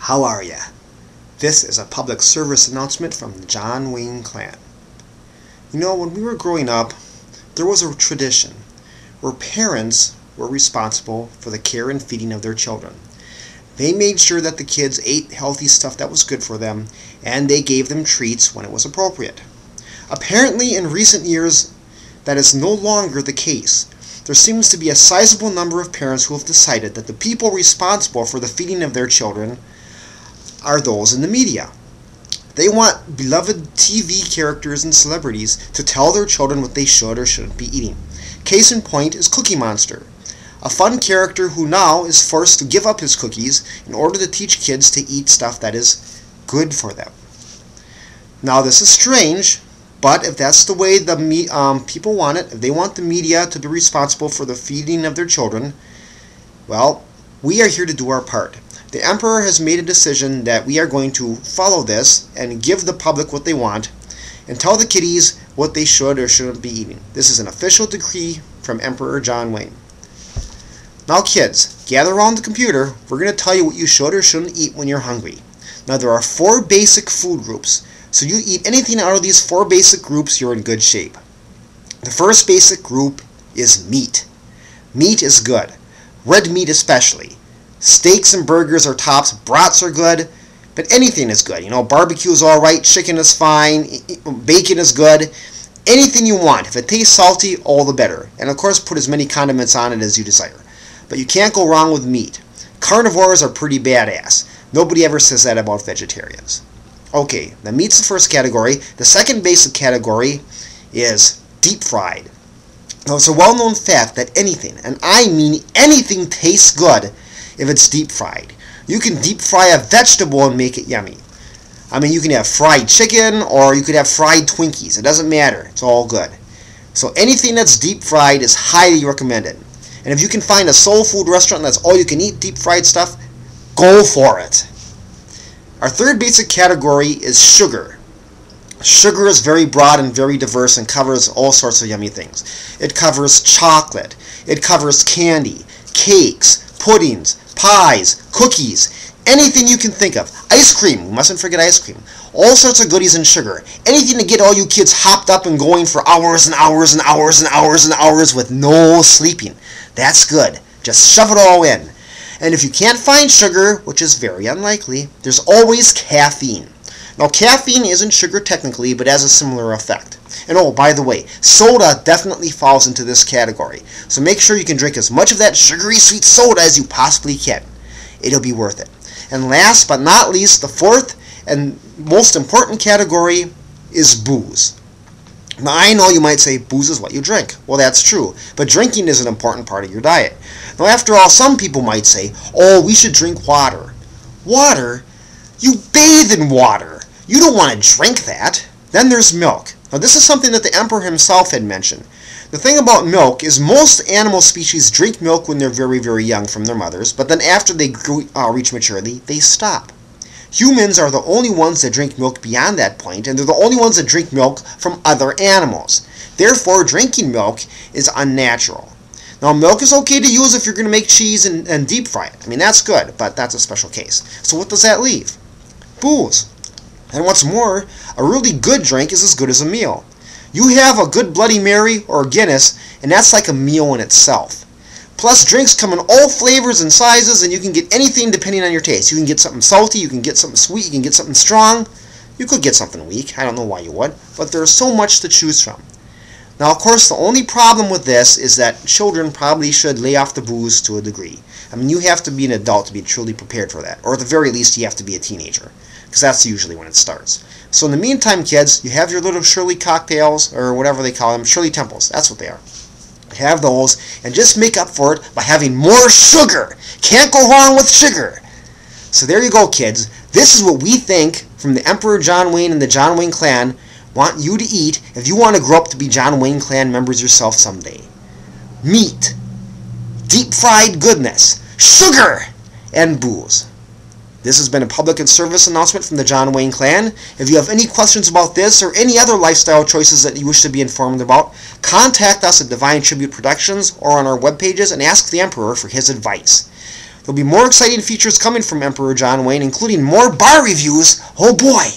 How are ya? This is a public service announcement from the JonWayne clan. You know, when we were growing up, there was a tradition where parents were responsible for the care and feeding of their children. They made sure that the kids ate healthy stuff that was good for them, and they gave them treats when it was appropriate. Apparently, in recent years, that is no longer the case. There seems to be a sizable number of parents who have decided that the people responsible for the feeding of their children are those in the media. They want beloved TV characters and celebrities to tell their children what they should or shouldn't be eating. Case in point is Cookie Monster, a fun character who now is forced to give up his cookies in order to teach kids to eat stuff that is good for them. Now this is strange, but if that's the way the people want it, if they want the media to be responsible for the feeding of their children, well, we are here to do our part. The Emperor has made a decision that we are going to follow this and give the public what they want and tell the kiddies what they should or shouldn't be eating. This is an official decree from Emperor JonWayne. Now kids, gather around the computer. We're going to tell you what you should or shouldn't eat when you're hungry. Now there are 4 basic food groups. So you eat anything out of these 4 basic groups, you're in good shape. The first basic group is meat. Meat is good. Red meat especially. Steaks and burgers are tops, brats are good, but anything is good. You know, barbecue is alright, chicken is fine, bacon is good. Anything you want. If it tastes salty, all the better. And of course, put as many condiments on it as you desire. But you can't go wrong with meat. Carnivores are pretty badass. Nobody ever says that about vegetarians. Okay, the meat's the first category. The second basic category is deep fried. Now, it's a well-known fact that anything, and I mean anything, tastes good if it's deep fried. You can deep fry a vegetable and make it yummy. I mean, you can have fried chicken or you could have fried Twinkies. It doesn't matter. It's all good. So anything that's deep fried is highly recommended. And if you can find a soul food restaurant that's all you can eat deep fried stuff, go for it. Our third basic category is sugar. Sugar is very broad and very diverse and covers all sorts of yummy things. It covers chocolate. It covers candy, cakes, puddings, pies, cookies, anything you can think of. Ice cream, we mustn't forget ice cream. All sorts of goodies and sugar. Anything to get all you kids hopped up and going for hours and hours and hours and hours and hours with no sleeping. That's good. Just shove it all in. And if you can't find sugar, which is very unlikely, there's always caffeine. Now, caffeine isn't sugar technically, but has a similar effect. And oh, by the way, soda definitely falls into this category. So make sure you can drink as much of that sugary sweet soda as you possibly can. It'll be worth it. And last but not least, the fourth and most important category is booze. Now, I know you might say booze is what you drink. Well, that's true. But drinking is an important part of your diet. Now, after all, some people might say, oh, we should drink water. Water? You bathe in water. You don't want to drink that. Then there's milk. Now, this is something that the Emperor himself had mentioned. The thing about milk is most animal species drink milk when they're very, very young from their mothers, but then after they reach maturity, they stop. Humans are the only ones that drink milk beyond that point, and they're the only ones that drink milk from other animals. Therefore, drinking milk is unnatural. Now, milk is okay to use if you're going to make cheese and deep fry it. I mean, that's good, but that's a special case. So what does that leave? Booze. And what's more, a really good drink is as good as a meal. You have a good Bloody Mary or a Guinness, and that's like a meal in itself. Plus, drinks come in all flavors and sizes, and you can get anything depending on your taste. You can get something salty, you can get something sweet, you can get something strong. You could get something weak. I don't know why you would, but there's so much to choose from. Now, of course, the only problem with this is that children probably should lay off the booze to a degree. I mean, you have to be an adult to be truly prepared for that, or at the very least, you have to be a teenager, because that's usually when it starts. So in the meantime, kids, you have your little Shirley cocktails, or whatever they call them, Shirley Temples. That's what they are. Have those, and just make up for it by having more sugar. Can't go wrong with sugar. So there you go, kids. This is what we think from the Emperor JonWayne and the JonWayne clan want you to eat if you want to grow up to be JonWayne clan members yourself someday. Meat, deep fried goodness, sugar, and booze. This has been a public and service announcement from the JonWayne clan. If you have any questions about this or any other lifestyle choices that you wish to be informed about, contact us at Divine Tribute Productions or on our web pages and ask the Emperor for his advice. There'll be more exciting features coming from Emperor John Wayne, including more bar reviews, oh boy,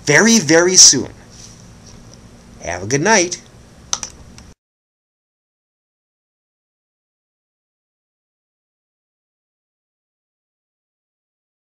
very, very soon. Have a good night.